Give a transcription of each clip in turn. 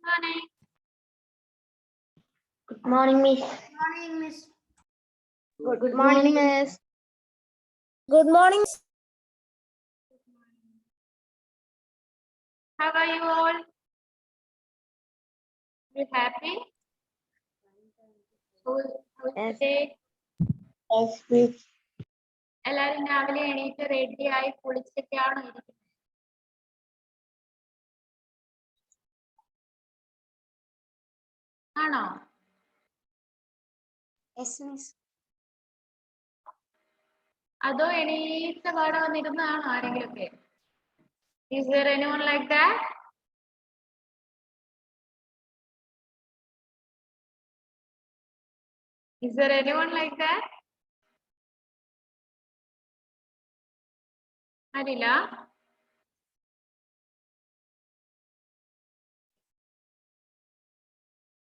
Morning. Good morning, Miss. Good morning, Miss. Good morning, Miss. Good morning. How are you all? You happy? How's the Yes. day? Yes, Miss. എല്ലാരും രാവിലെ എണീറ്റ് ready ആയി കുളിച്ചിട്ടാണോ ഇരിക്കുന്നത്? ആണോ? Yes, Miss. അതോ എണീറ്റ പാടെ വന്നിരുന്നാണോ ആരെങ്കിലുമൊക്കെ? Is there anyone like that? Is there anyone like that? അറിയില്ല.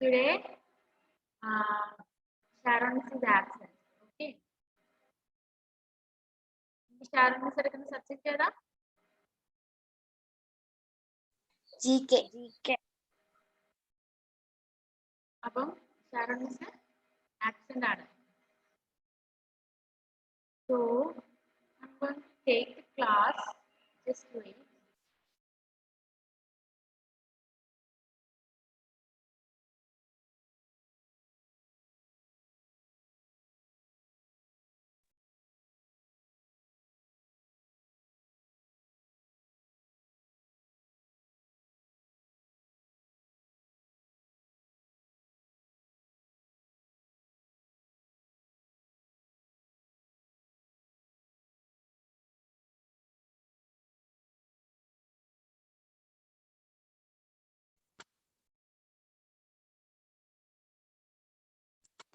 Today, Sharon is absent. Okay. Sharon is എടുക്കുന്ന സബ്ജക്ട് ഏതാ? GK. അപ്പം Sharon is absent ആണ്. So, I'm going to take the class. Just wait.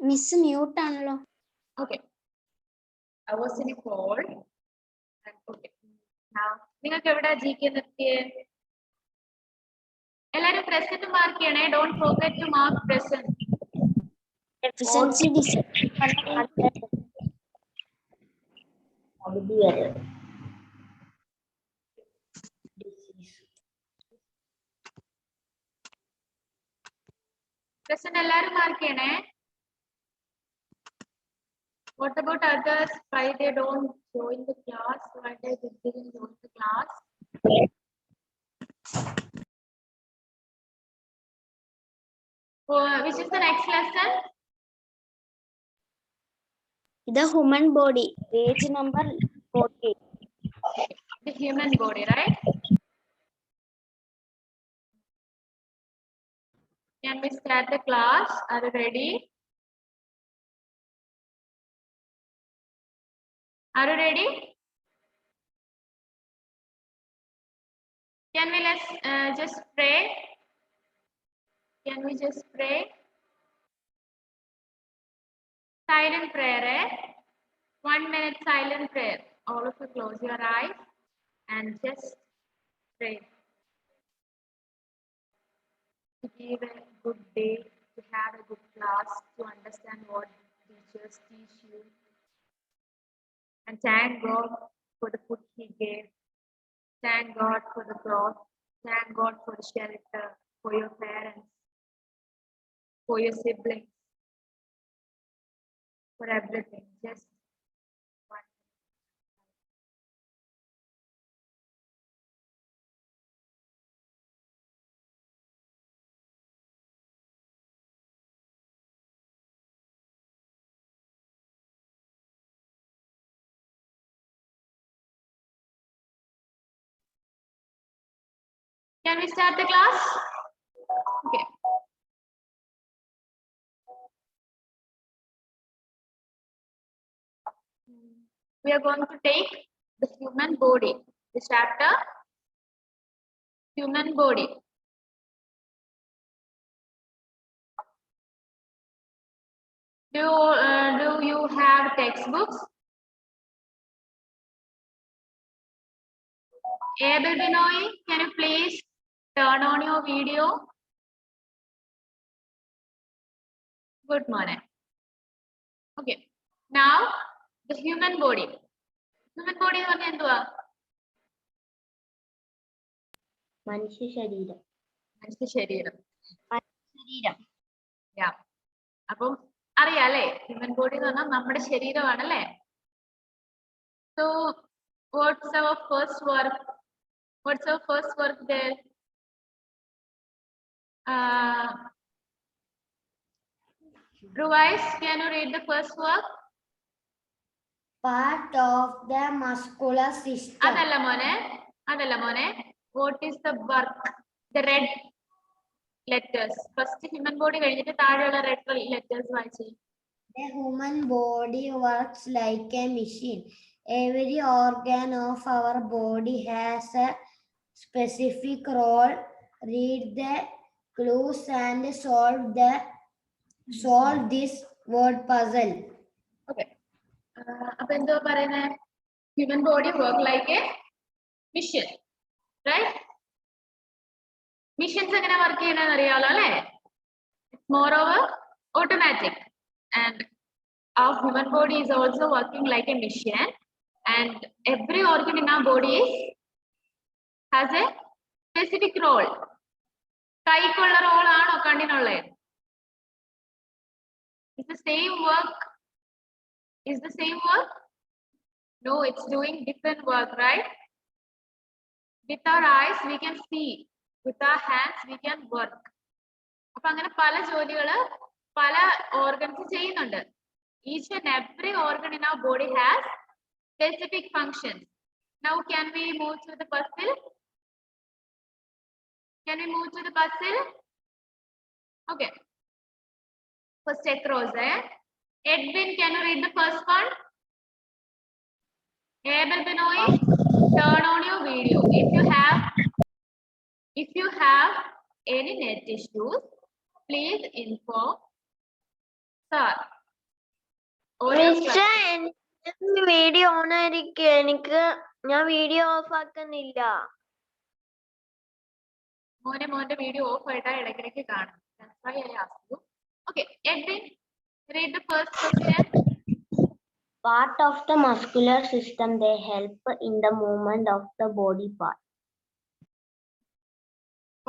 Miss mute ആണല്ലോ. Okay. I was in a call. Okay. Now, നിങ്ങൾക്ക് എവിടെ GK നിർത്തിയേ? എല്ലാരും present mark ചെയ്യണേ. Don't forget to mark present. Efficiency Present എല്ലാരും mark ചെയ്യണേ. What about others? Why they don't join the class? Why they didn't join the class? Which is the next lesson? The human body. Page number 40. The human body, right? Can we start the class? Are you ready? Are you ready? Can we just pray? Can we just pray? Silent prayer, eh? 1 minute silent prayer. All of you close your eyes and just pray. To give a good day, to have a good class, to understand what teachers teach you. And thank God for the food He gave. Thank God for the cloth. Thank God for the shelter, for your parents, for your siblings, for everything. Just one. Can we start the class? Okay. We are going to take the human body. The chapter, human body. Do you have textbooks? Abel Binoy, can you please turn on your video? Good morning. Okay. Now, the human body. Human body എന്ന് പറഞ്ഞാൽ എന്തുവാ? മനുഷ്യ ശരീരം. മനുഷ്യ ശരീരം. ശരീരം. Yeah. അപ്പം അറിയാം അല്ലേ, ഹ്യൂമൻ ബോഡി എന്ന് പറഞ്ഞാൽ നമ്മുടെ ശരീരമാണല്ലേ. So what's our first work? What's our first work there? Revise, can you read the first work? Part of the muscular system. അതല്ല മോനെ. What is the work? The red letters. First human body കഴിഞ്ഞിട്ട് താഴെയുള്ള red letters വായിച്ചേ. The human body works like a machine. Every organ of our body has a specific role. Read the clues and solve this word puzzle. Okay. അപ്പൊ എന്തോ പറയുന്നത്? Human body work like a machine, right? Machines എങ്ങനെ work ചെയ്യണമെന്ന് അറിയാലോ അല്ലേ? It's moreover automatic, and our human body is also working like a machine, and every organ in our body has a specific role. കൈക്കുള്ള role ആണോ കണ്ണിനുള്ളത്? Is the same work? Is the same work? No, it's doing different work, right? With our eyes we can see, with our hands we can work. അപ്പൊ അങ്ങനെ പല ജോലികള് പല organs ചെയ്യുന്നുണ്ട്. Each and every organ in our body has specific functions. Now can we move to the puzzle? Can we move to the puzzle? Okay. First across there. Edwin, can you read the first one? Abel Benoy, turn on your video. If you have any net issues, please inform sir. Video on ആയിരിക്കും. ഞാൻ video of ആക്കുന്നില്ല. മോന്റെ video of ആയിട്ടാ ഇടയ്ക്കിടയ്ക്ക് കാണും. That's why I asked you. Okay, Edwin, read the first question. Part of the muscular system, they help in the movement of the body part.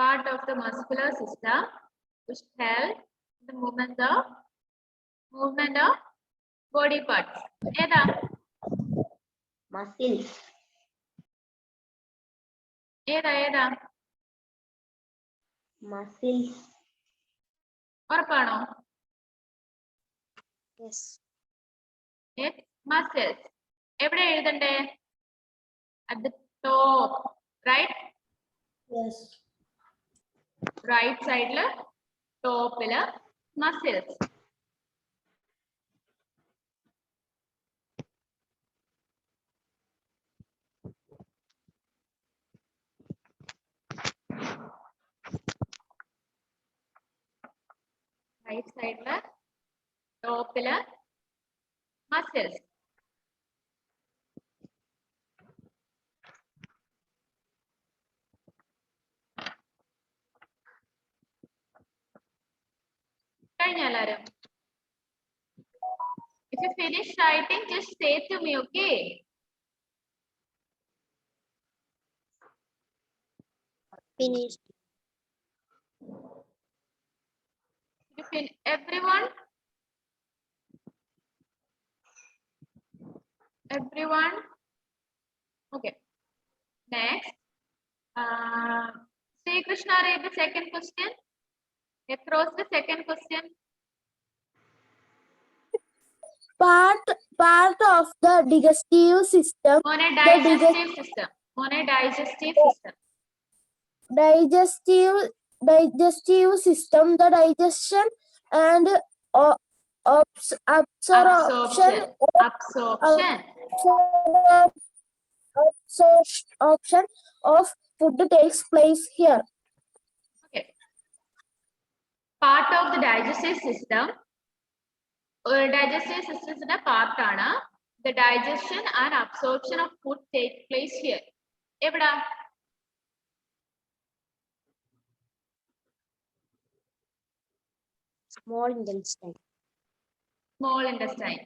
Part of the muscular system which help in the movement of body parts. ഏതാ? Muscles. ഏതാ? Muscles. ഉറപ്പാണോ? Yes. Yes, muscles. എവിടെ എഴുതണ്ടേ? At the top, right? Yes. Right side ല് top ല് muscles. Right side ല് top ല് muscles. കഴിഞ്ഞാലും if you finish writing, just say to me, okay? Finished. Everyone, okay. Next, Sri Krishna, read the second question. Across the second question. Part of the digestive system. Digestive system. Digestive system, the digestion and absorption of food takes place here. Okay. Part of the digestive system. Digestive system is a part ആണ്. The digestion and absorption of food take place here. എവിടാ? Small intestine. Small intestine.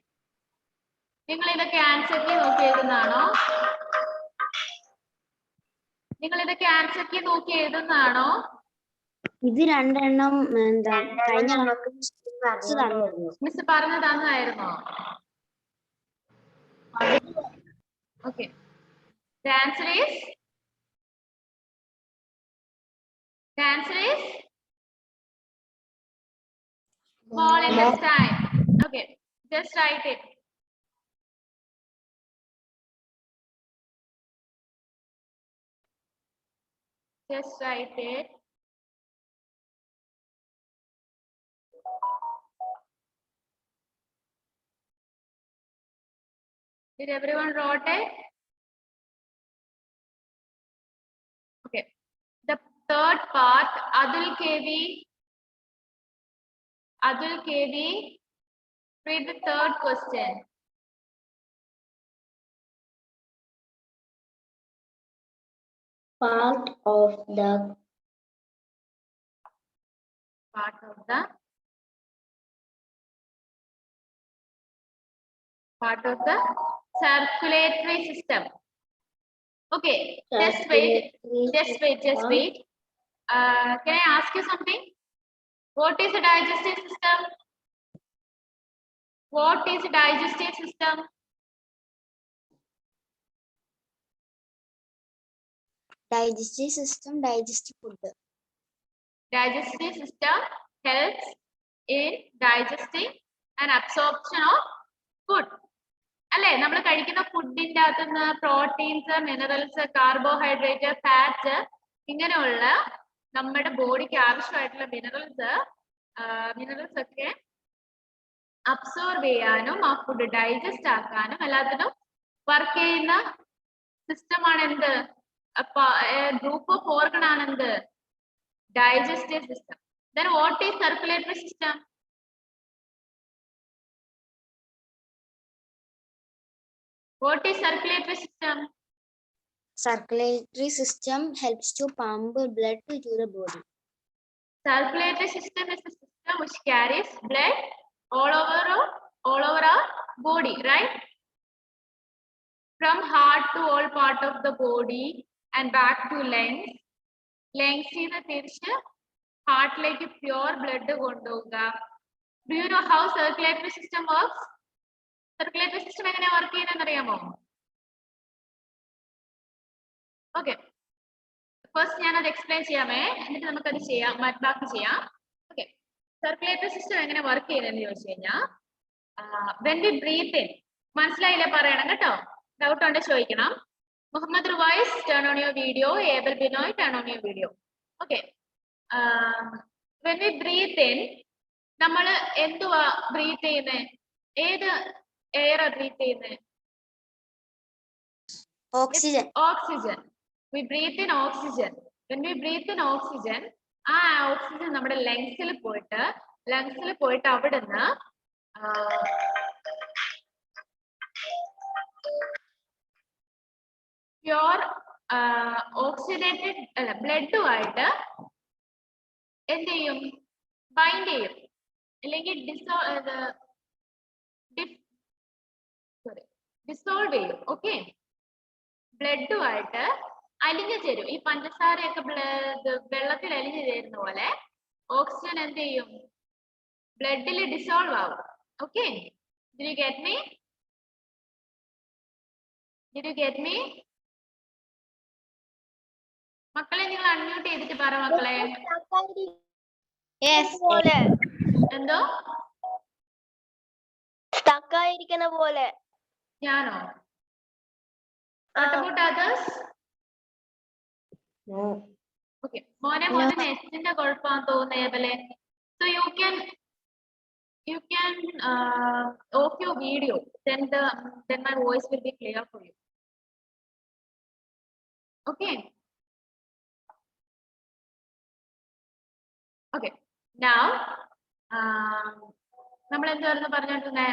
നിങ്ങൾ ഇതൊക്കെ answer key നോക്കി എഴുതുന്നതാണോ? ഇത് രണ്ടെണ്ണം എന്താ കഴിഞ്ഞ തന്നിരുന്നു. മിസ് പറഞ്ഞു തന്നതായിരുന്നോ? Okay. The answer is small intestine. Okay, just write it. Just write it. Did everyone wrote it? Okay. The third part, Adul KV. Read the third question. Part of the circulatory system. Okay, just wait. Can I ask you something? What is a digestive system? Digestive system digestive food. Digestive system helps in digesting and absorption of food. അല്ലേ, നമ്മൾ കഴിക്കുന്ന ഫുഡിന്റെ അകത്തുനിന്ന് proteins, minerals, carbohydrate, fat, ഇങ്ങനെയുള്ള നമ്മുടെ ബോഡിക്ക് ആവശ്യമായിട്ടുള്ള minerals ഒക്കെ അബ്സോർബ് ചെയ്യാനും ആ ഫുഡ് ഡൈജസ്റ്റ് ആക്കാനും എല്ലാത്തിനും വർക്ക് ചെയ്യുന്ന സിസ്റ്റമാണ് എന്ത്? ഗ്രൂപ്പ് ഓഫ് ഓർഗൺ ആണ് എന്ത്? Digestive system. Then what is circulatory system? Circulatory system helps to pump blood to the body. Circulatory system is the system which carries blood all over our body, right? From heart to all part of the body and back to lungs. Lungs ന്ന് തിരിച്ച് ഹാർട്ടിലേക്ക് pure blood കൊണ്ടുപോകുക. Do you know how circulatory system works? Circulatory system എങ്ങനെയാ work ചെയ്യുന്നതെന്ന് അറിയാമോ? Okay. First ഞാനത് explain ചെയ്യാമേ, എന്നിട്ട് നമുക്കത് ചെയ്യാം, ബാക്കി ചെയ്യാം. Okay. Circulatory system എങ്ങനെ വർക്ക് ചെയ്യുന്നതെന്ന് ചോദിച്ചു കഴിഞ്ഞാൽ, when we breathe in, മനസ്സിലായില്ലേ പറയണം കേട്ടോ, ഡൗട്ട് ഉണ്ട് ചോദിക്കണം. Muhammad Ruwais, turn on your video. Abel Binoy, turn on your video. Okay. When we breathe in, നമ്മൾ എന്തുവാ ബ്രീത്ത് ചെയ്യുന്നത്? ഏത് എയർ ബ്രീത്ത് ചെയ്യുന്നത്? Oxygen. We breathe in oxygen. When we breathe in oxygen, ആ oxygen നമ്മുടെ ലങ്സിൽ പോയിട്ട് അവിടുന്ന് pure ഓക്സിഡേറ്റഡ് അല്ല ബ്ലഡുമായിട്ട് എന്ത് ചെയ്യും? ബൈൻഡ് ചെയ്യും, അല്ലെങ്കിൽ ഡിസോൾവ് ചെയ്യും. ഓക്കെ, ബ്ലഡുമായിട്ട് അലിഞ്ഞു ചേരും. ഈ പഞ്ചസാരയൊക്കെ വെള്ളത്തിൽ അലിഞ്ഞു ചേരുന്ന പോലെ ഓക്സിജൻ എന്ത് ചെയ്യും? ബ്ലഡിൽ ഡിസോൾവ് ആവും. Okay, Did you get me? മക്കളെ നിങ്ങൾ അൺമ്യൂട്ട് ചെയ്തിട്ട് പറ മക്കളെ. എന്തോ സ്റ്റക്കായിരിക്കുന്ന പോലെ. ഞാനോ? What about others? No. Okay, മോനെ നെറ്റിന്റെ കുഴപ്പമാണെന്ന് തോന്നുന്നേ. So you can off your video, then my voice will be clear for you. Okay. Okay. Now, നമ്മൾ എന്തായിരുന്നു പറഞ്ഞിട്ടുണ്ടേ?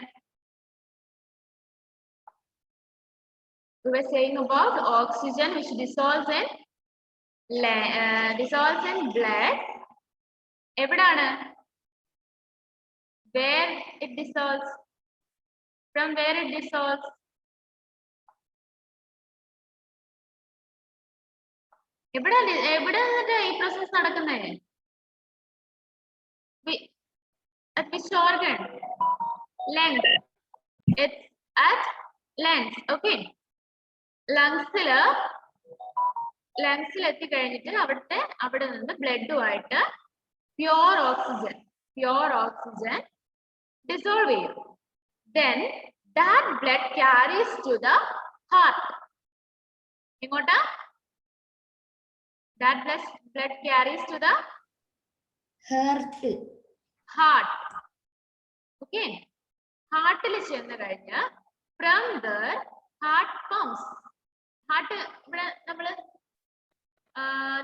We were saying about oxygen which dissolves in blood. എവിടാണ്? Where it dissolves? From where it dissolves? എവിടെ ഈ process നടക്കുന്നേ? At which organ? Length. It's at length. Okay. ലങ്സിൽ എത്തിക്കഴിഞ്ഞിട്ട് അവിടെ നിന്ന് ബ്ലഡുമായിട്ട് pure oxygen dissolve ചെയ്യും. Then that blood carries to the heart. എങ്ങോട്ടാ? That blood carries to the heart. Okay. ഹാർട്ടിൽ ചെന്ന് കഴിഞ്ഞ് from there heart pumps. Heart ഇവിടെ നമ്മള്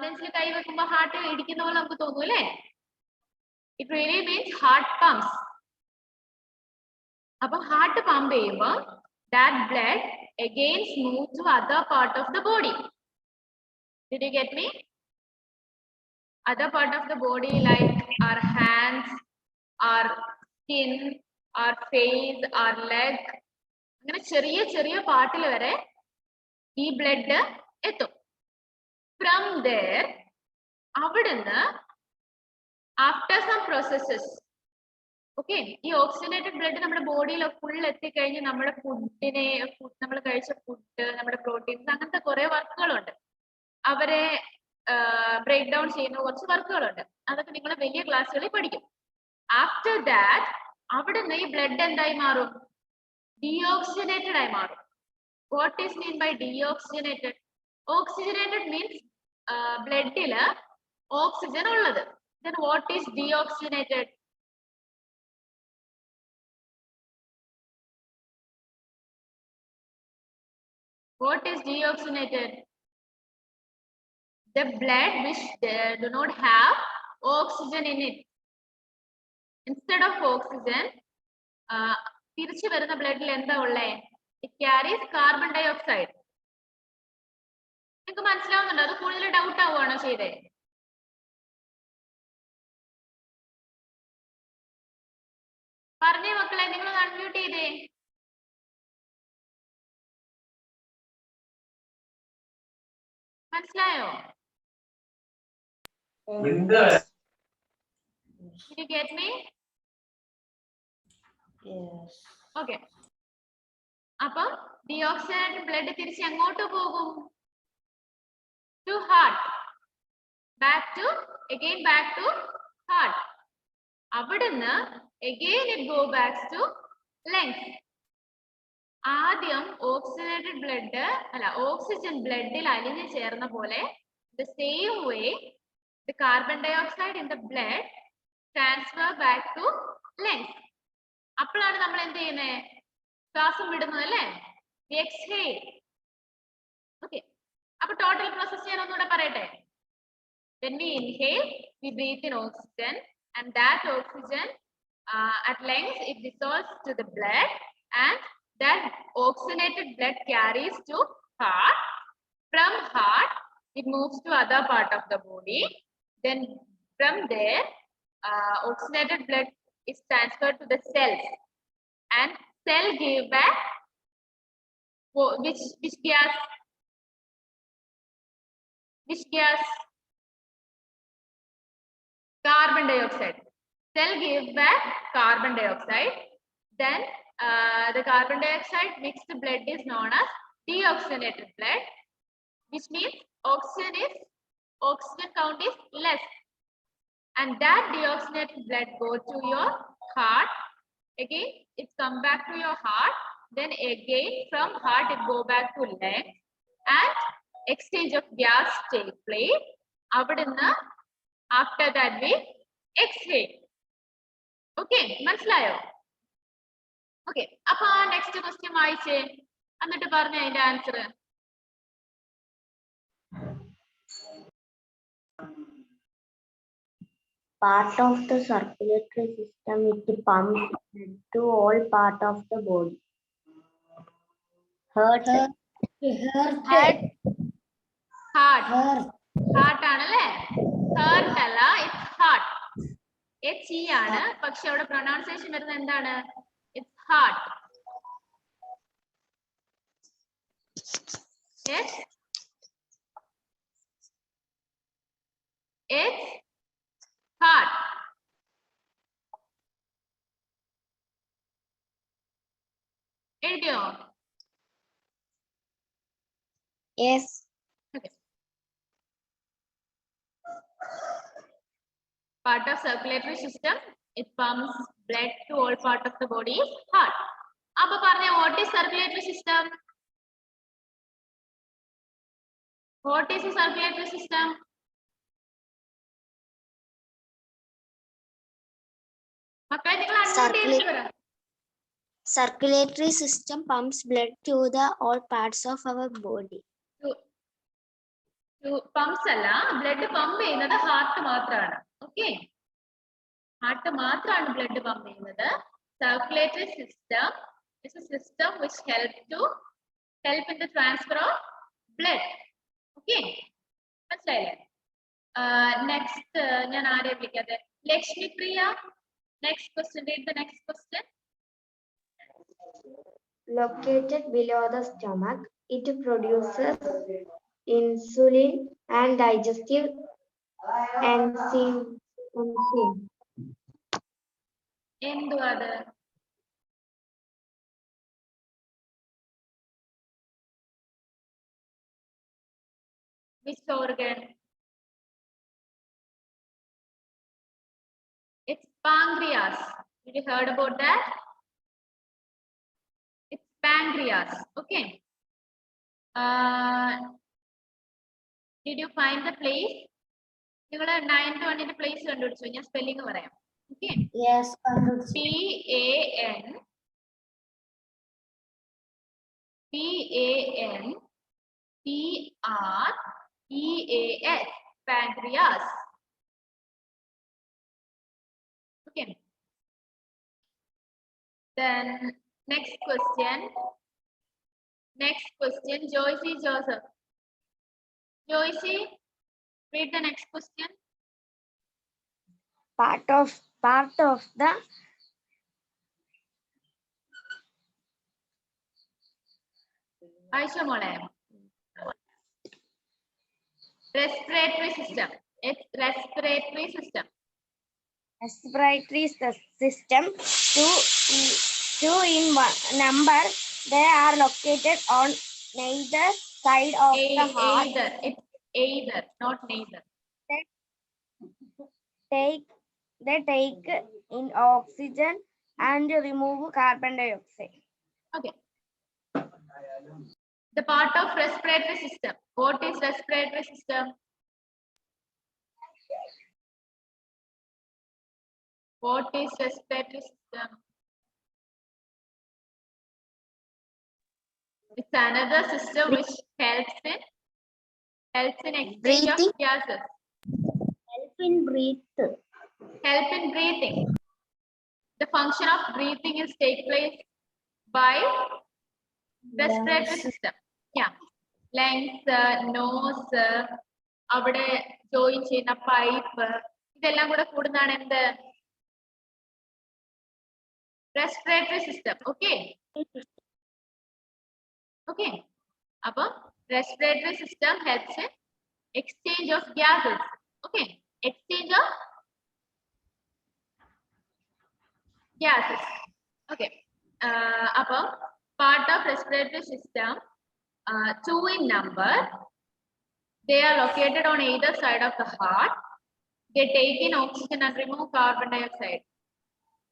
നെഞ്ചിൽ കൈ വെക്കുമ്പോ ഹാർട്ട് ഇടിക്കുന്ന പോലെ നമുക്ക് തോന്നും അല്ലേ? It really means heart pumps. അപ്പൊ ഹാർട്ട് പമ്പ് ചെയ്യുമ്പോ that blood again move to other part of the body. Did you get me? Other part of the body like our hands, our skin, our face, our leg. അങ്ങനെ ചെറിയ ചെറിയ പാർട്ടിൽ വരെ ഈ blood എത്തും. From there അവിടുന്ന് after some processes, okay, ഈ oxygenated blood നമ്മുടെ ബോഡിയിൽ ഫുൾ എത്തിക്കഴിഞ്ഞ് നമ്മുടെ നമ്മൾ കഴിച്ച ഫുഡ്, നമ്മുടെ പ്രോട്ടീൻസ്, അങ്ങനത്തെ കുറെ വർക്കുകളുണ്ട്. അവരെ ബ്രേക്ക് ഡൗൺ ചെയ്യുന്ന കുറച്ച് വർക്കുകളുണ്ട്. അതൊക്കെ നിങ്ങൾ വലിയ ക്ലാസ്സുകളിൽ പഠിക്കും. ആഫ്റ്റർ ദാറ്റ് അവിടുന്ന് ഈ ബ്ലഡ് എന്തായി മാറും? ഡീഓക്സിജനേറ്റഡ് ആയി മാറും. What is mean by deoxygenated? Oxygenated means bloodil oxygen ulladu. Then what is deoxygenated? What is deoxygenated? The blood which do not have oxygen in it. Instead of oxygen, തിരിച്ചു വരുന്ന ബ്ലഡിൽ എന്താ ഉള്ളേ? It carries carbon dioxide. നിങ്ങൾക്ക് മനസ്സിലാവുന്നുണ്ടോ? അത് കൂടുതൽ doubt ആവുകയാണോ ചെയ്തേ? പറഞ്ഞേ മക്കളെ, നിങ്ങൾ അൺമ്യൂട്ട് ചെയ്തേ. മനസ്സിലായോ? Did you get me? Yes. Okay. അപ്പം ഡീഓക്സിജനേറ്റഡ് ബ്ലഡ് തിരിച്ച് എങ്ങോട്ട് പോകും? To heart. Back to heart. അവിടുന്ന് again it go back to lungs. ആദ്യം ഓക്സിജനേറ്റഡ് ബ്ലഡ് ഓക്സിജൻ ബ്ലഡിൽ അലിഞ്ഞു ചേർന്ന പോലെ the same way the carbon dioxide in the blood transfer back to lungs. അപ്പോഴാണ് നമ്മൾ എന്ത് ചെയ്യുന്നത്? ശ്വാസം വിടുന്നത് അല്ലേ? exhale. Okay. അപ്പൊ ടോട്ടൽ പ്രോസസ് ഞാൻ ഒന്നുകൂടെ പറയട്ടെ. When we inhale, we breathe in oxygen, and that oxygen at lungs it dissolves to the blood, and that oxygenated blood carries to heart. From heart, it moves to other part of the body. Then from there, oxygenated blood is transferred to the cells, and cell give back which gas? Which gas? Carbon dioxide. Cell give back carbon dioxide. Then the carbon dioxide mixed blood is known as deoxygenated blood, which means oxygen count is less, and that deoxygenated blood go to your heart. Again it come back to your heart. Then again from heart it go back to lungs, and exchange of gas take place. Avadunna after that we exhale. Okay, മനസ്സിലായോ? Okay, appo next question വായിച്ചേ, എന്നിട്ട് പറഞ്ഞേ അതിന്റെ answer. Part of the circulatory system, it pumps blood to all part of the body. Heart ആണല്ലേ? Heart അല്ല, it's heart. HE ആണ്, പക്ഷെ അവിടെ പ്രൊനൗൺസിയേഷൻ വരുന്നത് എന്താണ്? It's heart. It's heart. കിട്ടിയോ? Yes. Part of circulatory system, it pumps blood to all part of the body is heart. Appo parne, what is circulatory system? What is a circulatory system? മക്കളെ നിങ്ങൾ unmute ചെയ്തിട്ട് പറ. Circulatory system pumps blood to the all parts of our body. Pumps അല്ല, blood pump ചെയ്യുന്നത് heart മാത്രമാണ്. Okay, heart മാത്രമാണ് blood pump ചെയ്യുന്നത്. Circulatory system is a system which help in the transfer of blood. Okay, മനസ്സിലായില്ലേ? Next ഞാൻ ആരെ വിളിക്കാതെ? Lakshmi Priya. Next question, read the next question. Located below the stomach, it produces insulin and digestive enzyme. എന്തുവാ അത്? Which organ? It's pancreas. Did you heard about that? It's pancreas. Okay. Did you find the place? നിങ്ങൾ 9 to 1 place കണ്ടുപിടിച്ചു. ഞാൻ spelling പറയാം. Okay. Yes. P-A-N-C-R-E-A-S. Pancreas. Okay. Then next question. Joycey Joseph. Joycey, read the next question. Part of the Aisha Mole. Respiratory system. It's respiratory system. respiratory system, two in one number. They are located on neither side of the heart. Either. It's either, not neither. They take in oxygen and remove carbon dioxide. Okay. The part of respiratory system. What is respiratory system? What is respiratory system? It's another system which helps in exchange Breathing. of gases. Help in breathing. The function of breathing is take place by respiratory system. Yeah. Lungs, nose, അവിടെ join ചെയ്യുന്ന pipe, ഇതെല്ലാം കൂടെ കൂടുന്നതാണ് എന്ത്? Respiratory system. Okay okay. അപ്പൊ respiratory system helps in exchange of gases. Okay, exchange of gases. Okay. അപ്പം part of respiratory system, two in number. They are located on either side of the heart. They take in oxygen and remove carbon dioxide.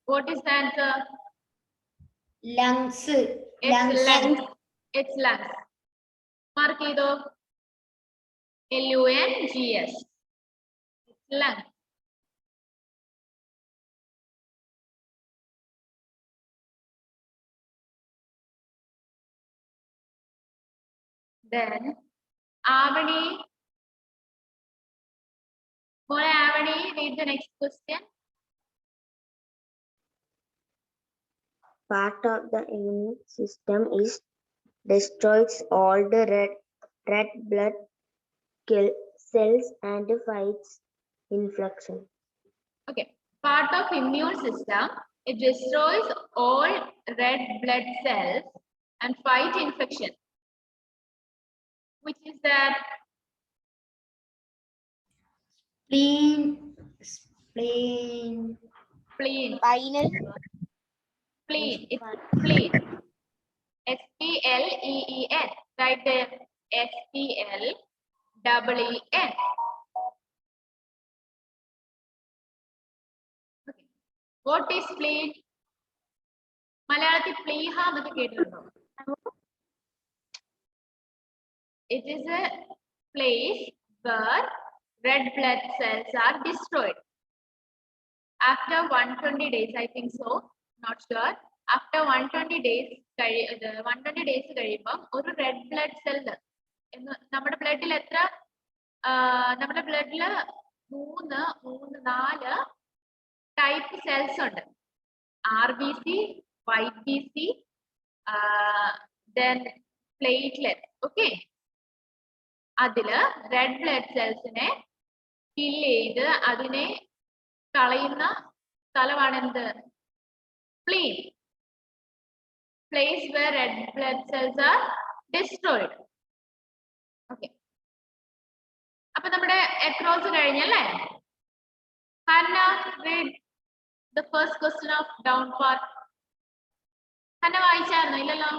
What is the answer? lungs. It's lungs. Mark ido. LUNGS. It's lungs. Then Avani. Mole Avani, read the next question. Part of the immune system is destroys all the red blood cells and fights infection. Okay. Part of immune system, it destroys all red blood cells and fight infection. Which is that? Spleen. Spleen. Spinal. Spleen. It's spleen. S-P-L-E-E-N. Write there. S-P-L-E-E-N. Okay. What is spleen? മലയാളത്തിൽ പ്ലീഹ എന്നൊക്കെ കേട്ടിട്ടുണ്ടോ? It is a place where red blood cells are destroyed. After 120 days, I think so, not sure. After 120 days, 120 days കഴിയുമ്പോൾ ഒരു red blood cell നമ്മുടെ ബ്ലഡിൽ എത്ര നമ്മുടെ ബ്ലഡിൽ നാല് ടൈപ്പ് സെൽസ് ഉണ്ട്. RBC, YBC, then platelets. Okay. അതില് റെഡ് ബ്ലഡ് സെൽസിനെ കിൽ ചെയ്ത് അതിനെ കളയുന്ന സ്ഥലമാണ് എന്ത്? Spleen. Place where red blood cells are destroyed. Okay. അപ്പൊ നമ്മുടെ across കഴിഞ്ഞല്ലേ? Hannah, read the first question of down part. Hannah വായിച്ചായിരുന്നോ? ഇല്ലല്ലോ.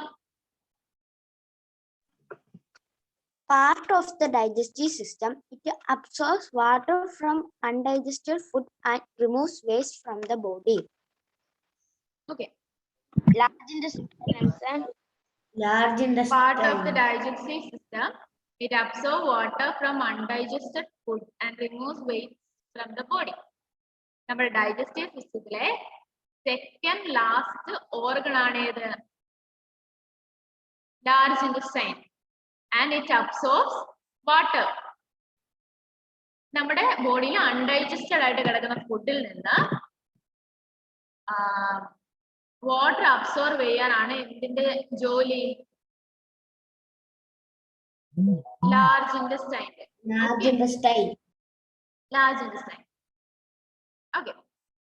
Part of the digestive system, it absorbs water from undigested food and removes waste from the body. Okay. Large intestine. Part of the digestive system, it absorbs water from undigested food and removes waste from the body. നമ്മുടെ digestive സിസ്റ്റത്തിലെ second last organ ആണ് ഏത്? Large intestine. And it absorbs water. നമ്മുടെ ബോഡിയിൽ undigested ആയിട്ട് കിടക്കുന്ന ഫുഡിൽ നിന്ന് വാട്ടർ അബ്സോർബ് ചെയ്യാനാണ് എന്തിന്റെ ജോലി? Large intestine. ഓക്കെ.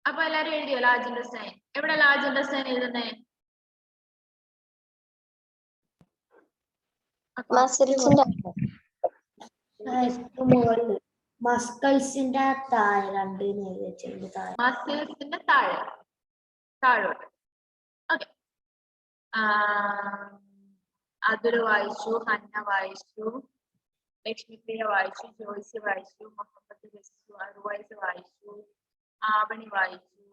അപ്പൊ എല്ലാരും എഴുതിയോ ലാർജ് ഇൻറ്റസ്റ്റൈൻ? എവിടെ ലാർജ് ഇൻറ്റസ്റ്റൈൻ എഴുതുന്നേ? മസ്കൾസിന്റെ താഴെ മസിൽസിന്റെ താഴോട്ട്. ഓക്കെ. അതുൽ വായിച്ചു, ഹന്ന വായിച്ചു, ലക്ഷ്മിപ്രിയ വായിച്ചു, ജോയ്സി വായിച്ചു, മുഹമ്മദ് ബിസു അറുവൈസ് വായിച്ചു, ആവണി വായിച്ചു,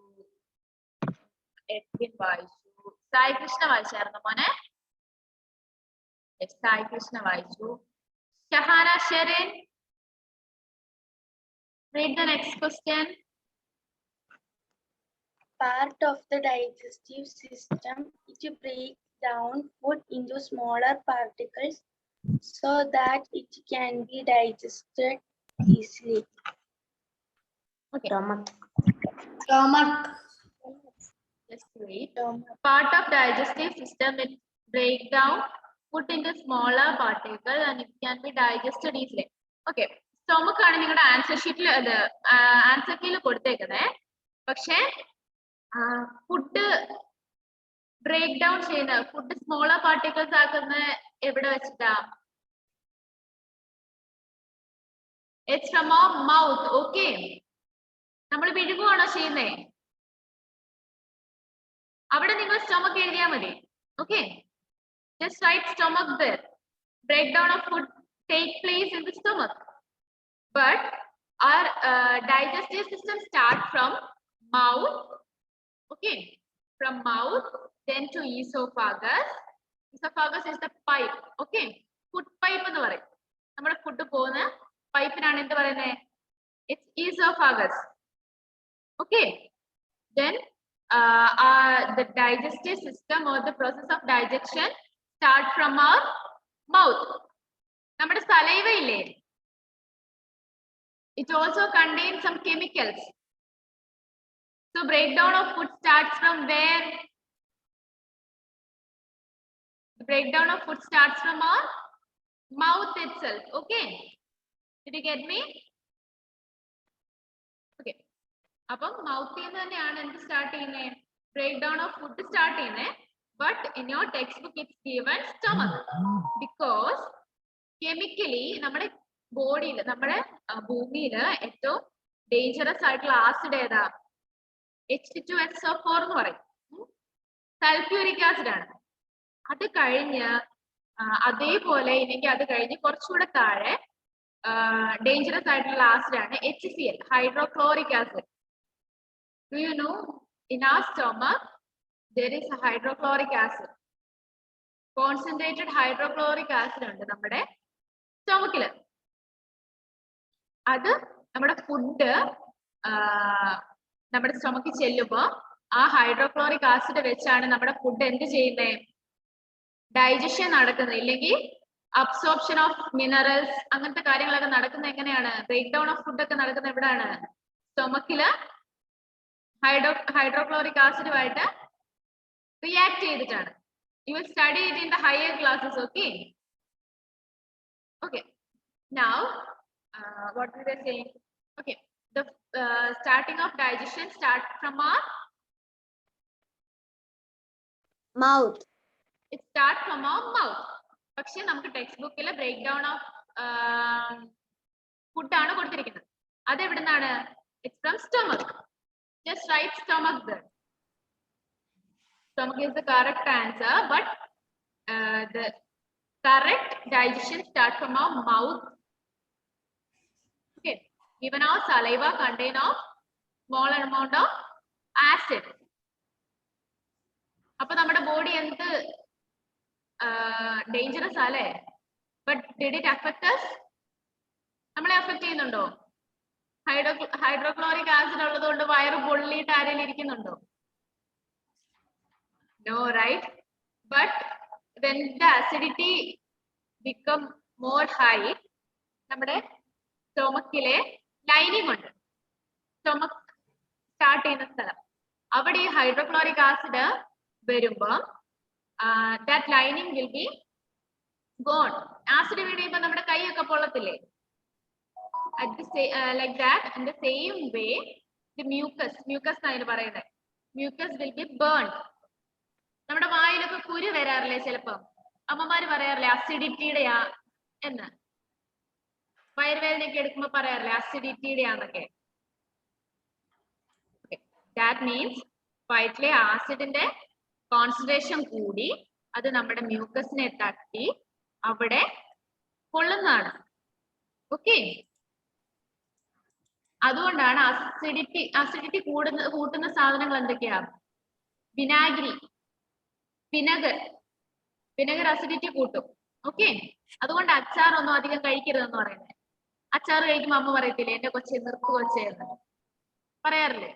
എഡ്വിൻ വായിച്ചു, സായി കൃഷ്ണ വായിച്ചായിരുന്നു മോനെ? സായി കൃഷ്ണ വായിച്ചു. Shahana Sherin, read the next question. Part of the digestive system, it breaks down food into smaller particles so that it can be digested easily. Okay. Stomach. Just wait. Part of digestive system, it breaks down food into smaller particles and it can be digested easily. Okay. Stomach ആണ് നിങ്ങളുടെ answer ഷീറ്റിൽ answer കീയിൽ കൊടുത്തേക്കുന്നത്. പക്ഷെ food break down ചെയ്യുന്ന food smaller particles ആക്കുന്ന എവിടെ വെച്ചിട്ടാ? It's from our mouth. Okay. നമ്മൾ വിഴുങ്ങുവാണോ ചെയ്യുന്നേ? അവിടെ നിങ്ങൾ സ്റ്റൊമക് എഴുതിയാൽ മതി. Okay. Just write stomach there. Breakdown of food take place in the stomach. But our digestive system starts from mouth. Okay. From mouth then to esophagus. Esophagus is the pipe. Okay. Food pipe എന്ന് പറയും. നമ്മുടെ food പോകുന്ന പൈപ്പിനാണ് എന്ത് പറയുന്നത്? It's esophagus. Okay. Then the digestive system or the process of digestion start from our mouth. നമ്മുടെ saliva ഇല്ലേ? It also contains some chemicals. So breakdown of food starts from where? The breakdown of food starts from our mouth itself. Okay. Did you get me? Okay. അപ്പം മൗത്തിൽ നിന്ന് തന്നെയാണ് എന്ത് start ചെയ്യുന്നത്? breakdown of food start ചെയ്യുന്നത്. But in your textbook it's given stomach because chemically നമ്മുടെ ബോഡിയിൽ നമ്മുടെ ഭൂമിയിൽ ഏറ്റവും ഡേഞ്ചറസ് ആയിട്ടുള്ള ആസിഡ് ഏതാ? H2SO4 എന്ന് പറയും. സൾഫ്യൂരിക് ആസിഡ് ആണ്. അത് കഴിഞ്ഞ് അതേപോലെ എനിക്ക് അത് കഴിഞ്ഞ് കുറച്ചുകൂടെ താഴെ ഡേഞ്ചറസ് ആയിട്ടുള്ള ആസിഡ് ആണ് HCl, hydrochloric acid. Do you know in our stomach there is a hydrochloric acid, concentrated hydrochloric acid ഉണ്ട് നമ്മുടെ സ്റ്റൊമക്കില്. അത് നമ്മുടെ ഫുഡ് നമ്മുടെ സ്റ്റൊമക്കിൽ ചെല്ലുമ്പോൾ ആ ഹൈഡ്രോക്ലോറിക് ആസിഡ് വെച്ചാണ് നമ്മുടെ ഫുഡ് എന്ത് ചെയ്യുന്നത്, ഡൈജഷൻ നടക്കുന്നത്. ഇല്ലെങ്കിൽ അബ്സോർപ്ഷൻ ഓഫ് മിനറൽസ് അങ്ങനത്തെ കാര്യങ്ങളൊക്കെ നടക്കുന്നത് എങ്ങനെയാണ്, ബ്രേക്ക് ഡൗൺ ഓഫ് ഫുഡ് ഒക്കെ നടക്കുന്നത് എവിടെയാണ്, സ്റ്റൊമക്കില് ഹൈഡ്രോക്ലോറിക് ആസിഡുമായിട്ട് റിയാക്ട് ചെയ്തിട്ടാണ്. You will study it in the higher classes, okay? Okay. Now, what were they saying? Okay, the starting of digestion start from our mouth. It start from our mouth. പക്ഷെ നമുക്ക് text ബുക്കിൽ break down of food ആണ് കൊടുത്തിരിക്കുന്നത്. അത് എവിടുന്നാണ്? It's from stomach. Just write stomach there. Stomach is the correct answer, but the correct digestion starts from our mouth. Okay, even our saliva contain a small amount of acid. അപ്പൊ നമ്മുടെ body എന്ത് dangerous അല്ലേ? But did it affect us? നമ്മളെ affect ചെയ്യുന്നുണ്ടോ? Hydrochloric acid ഉള്ളത് കൊണ്ട് വയറ് പൊള്ളിയിട്ട് ആരെങ്കിലും ഇരിക്കുന്നുണ്ടോ? No, right? But when the acidity become more high, നമ്മുടെ സ്റ്റൊമക്കിലെ ലൈനിങ് ഉണ്ട്, സ്റ്റൊമക് സ്റ്റാർട്ട് ചെയ്യുന്ന സ്ഥലം, അവിടെ ഈ ഹൈഡ്രോക്ലോറിക് ആസിഡ് വരുമ്പോൾ that lining will be gone. Acid വീഴുമ്പോൾ നമ്മുടെ കൈയൊക്കെ പൊള്ളത്തില്ലേ? At the like that, in the same way, the mucus എന്നാണ് പറയുന്നത്, mucus will be burned. നമ്മുടെ വായിലൊക്കെ കുരു വരാറില്ലേ ചിലപ്പം? അമ്മമാര് പറയാറില്ലേ അസിഡിറ്റിയുടെയാ എന്ന്? വയറുവേദനയൊക്കെ എടുക്കുമ്പോ പറയാറില്ലേ അസിഡിറ്റിയുടെയാന്നൊക്കെ? ദാറ്റ് മീൻസ് വയറ്റിലെ ആസിഡിന്റെ കോൺസെൻട്രേഷൻ കൂടി അത് നമ്മുടെ മ്യൂക്കസിനെ തട്ടി അവിടെ കൊള്ളുന്നതാണ്. ഓക്കെ, അതുകൊണ്ടാണ് അസിഡിറ്റി കൂട്ടുന്ന സാധനങ്ങൾ എന്തൊക്കെയാ? വിനെഗർ അസിഡിറ്റി കൂട്ടും. ഓക്കെ, അതുകൊണ്ട് അച്ചാറൊന്നും അധികം കഴിക്കരുതെന്ന് പറയുന്നത്. അച്ചാർ കഴിക്കുമ്പോ അമ്മ പറയത്തില്ലേ എന്റെ കൊച്ചെ നിർത്തു കൊച്ചേ എന്ന് പറയാറില്ലേ?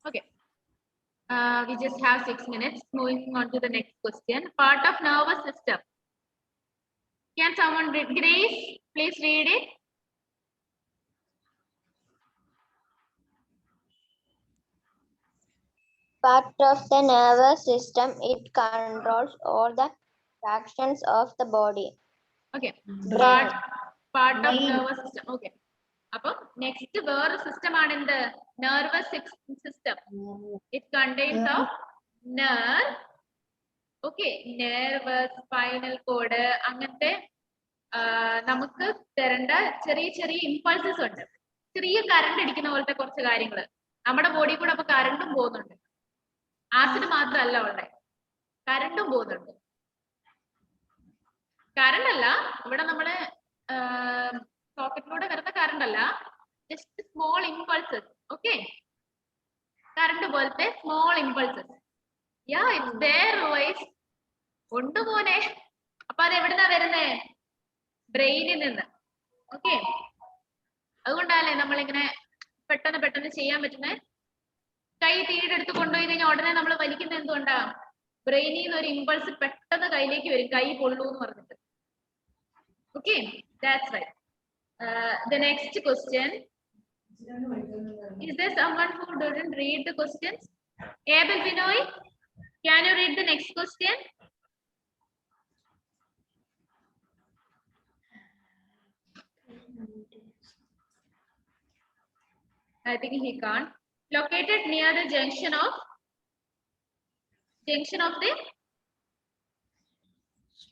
Okay, we just have 6 minutes. Moving on to the next question. Part of nervous system. Can someone read? Grace, please read it. Part of the nervous system, it controls all the functions of the body. Okay, Brain. part of nervous system. Okay, appo next വേറെ system ആണ് എന്ത്? nervous system. It contains of nerve. Okay, nerve, spinal cord, അങ്ങനത്തെ നമുക്ക് തരേണ്ട ചെറിയ ചെറിയ impulses ഉണ്ട്. ചെറിയ കറണ്ട് അടിക്കുന്ന പോലത്തെ കുറച്ച് കാര്യങ്ങൾ നമ്മുടെ ബോഡി കൂടെ അപ്പൊ കറണ്ടും പോകുന്നുണ്ട്. ആസിഡ് മാത്രമല്ല ഉള്ളത്, കറണ്ടും പോകുന്നുണ്ട്. കറണ്ട് അല്ല ഇവിടെ നമ്മള് സോക്കറ്റിലൂടെ വരുന്ന കറണ്ട് അല്ല, just small impulses. Okay, current പോലത്തെ small impulses. Yeah, it's their voice ഉണ്ട് മോനെ. അപ്പൊ അത് എവിടുന്നാ വരുന്നേ? ബ്രെയിനിൽ നിന്ന്. ഓക്കെ, അതുകൊണ്ടല്ലേ നമ്മളിങ്ങനെ പെട്ടെന്ന് ചെയ്യാൻ പറ്റുന്നേ. കൈ തീയുടെ അടുത്ത് കൊണ്ടുപോയി കഴിഞ്ഞാൽ ഉടനെ നമ്മൾ വലിക്കുന്ന എന്തുകൊണ്ടാ? ബ്രെയിനിൽ നിന്ന് ഒരു ഇമ്പൾസ് പെട്ടെന്ന് കയ്യിലേക്ക് വരും, കൈ പൊള്ളൂ എന്ന് പറഞ്ഞിട്ട്. Okay, that's right. The next question. Is there someone who didn't read the questions? Abel Binoy, can you read the next question? I think he can't. Located near the junction of the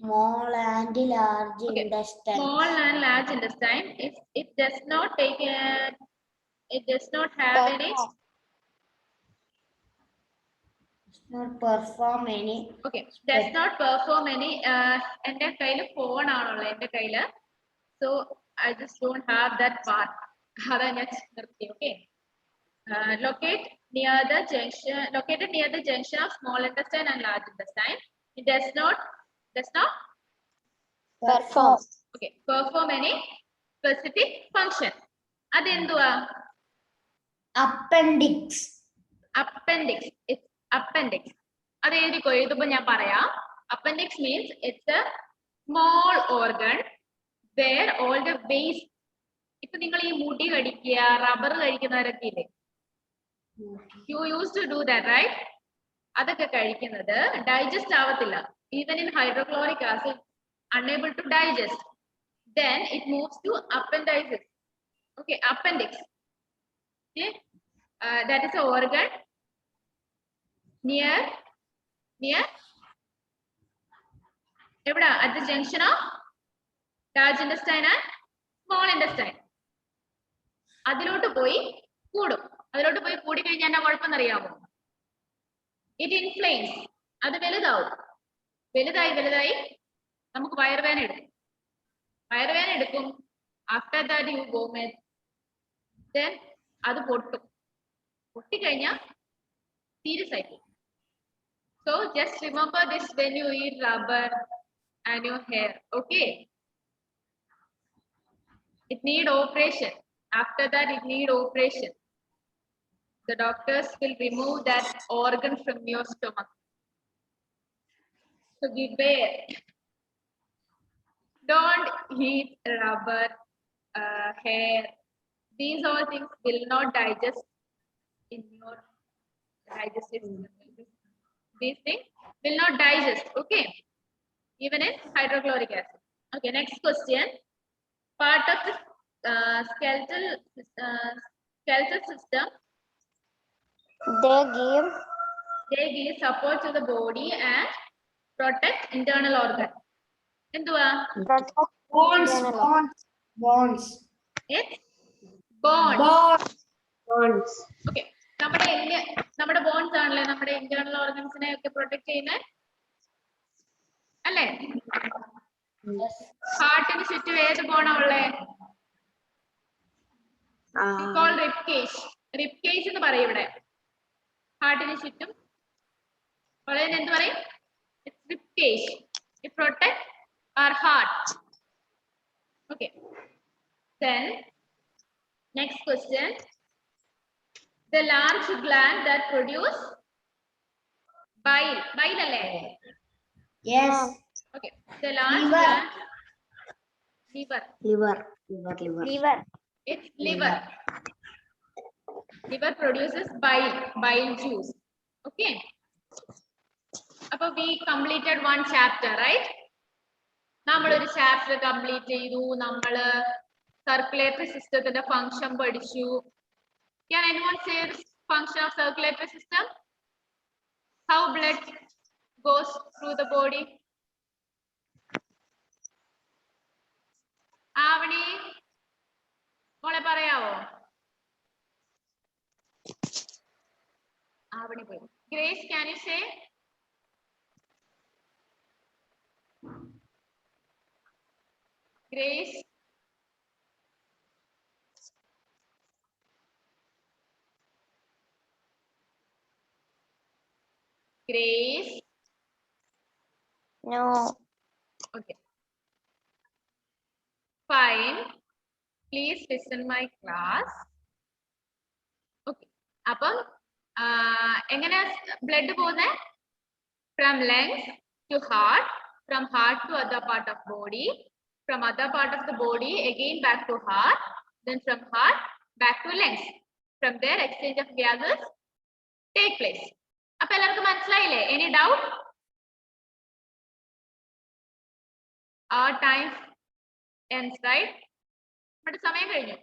Small and large Okay. intestine. small and large intestine. It does not take it does not have any not perform any. Okay, does not perform any. എൻ്റെ കയ്യിൽ phone ആണുള്ളത് എൻ്റെ കയ്യിൽ. So I just don't have that part. അതാ ഞാൻ നിർത്തി. Okay. Located near the junction of small intestine and large intestine. It does not Perform. okay perform any specific function. അതെന്തുവാ? Appendix. Appendix. It's appendix. അത് എഴുതിക്കോ. എഴുതുമ്പോ ഞാൻ പറയാം. Appendix means it's a small organ where all the waste. ഇപ്പൊ നിങ്ങൾ ഈ മുടി കഴിക്കുക, റബ്ബർ കഴിക്കുന്നവരൊക്കെ ഇല്ലേ? You used to do that, right? അതൊക്കെ കഴിക്കുന്നത് ഡൈജസ്റ്റ് ആവത്തില്ല. Even in hydrochloric acid, unable to digest. Then it moves to appendixes. Okay, appendix. Okay, that is an organ near എവിടാ? At the junction of large intestine and small intestine. അതിലോട്ട് പോയി കൂടും. അതിലോട്ട് പോയി കൂടി കഴിഞ്ഞാൽ എന്നാ കുഴപ്പമെന്നറിയാമോ? ഇറ്റ് ഇൻഫ്ലെയിംസ്. അത് വലുതാവും. വലുതായി നമുക്ക് വയറുവേദന എടുക്കും. After that you vomit. Then അത് പൊട്ടിക്കഴിഞ്ഞാൽ സീരിയസ് ആയി പോകും. So just remember this when you eat rubber and your hair. Okay. It need operation. After that, it need operation. The doctors will remove that organ from your stomach. So beware. Don't eat rubber, hair. These all things will not digest in your digestive system. These things will not digest. Okay. Even in hydrochloric acid. Okay. Next question. Part of the skeletal system. They give support to the body and protect internal organ. എന്തുവാ? Bones. It's bones. Okay. നമ്മുടെ bones ആണല്ലേ നമ്മുടെ internal ഓർഗൻസിനെ ഒക്കെ protect ചെയ്യുന്നത് അല്ലേ? ഹാർട്ടിന് ചുറ്റും ഏത് ബോണാ ഉള്ളേ? റിബ്കേജ് എന്ന് പറയും ഇവിടെ. ഹാർട്ടിന് ചുറ്റും ഉള്ളതിന് എന്ത് പറയും? റിബ്കേജ്. It protects our heart. Okay. Then next question. The large gland that produce bile. Bile alle? Yes. Okay. The large Liver. gland. Liver. It's liver. Liver produces bile juice. Okay. Appo we completed one chapter, right? നമ്മൾ ഒരു chapter complete ചെയ്തു. നമ്മൾ circulatory സിസ്റ്റത്തിന്റെ function പഠിച്ചു. Can anyone say the function of circulatory system? How blood goes through the body? Avani, മോളെ പറയാവോ? Avani പോയി. Grace, can you say? Grace. Grace. No. Okay. Fine. Please listen my class. Okay. അപ്പം എങ്ങനെ blood പോകുന്നത്? From lungs to heart, from heart to other part of body, from other part of the body again back to heart, then from heart back to lungs. From there exchange of gases take place. അപ്പൊ എല്ലാവർക്കും മനസ്സിലായില്ലേ? Any doubt? Our time ends, right? നമ്മുടെ സമയം കഴിഞ്ഞു.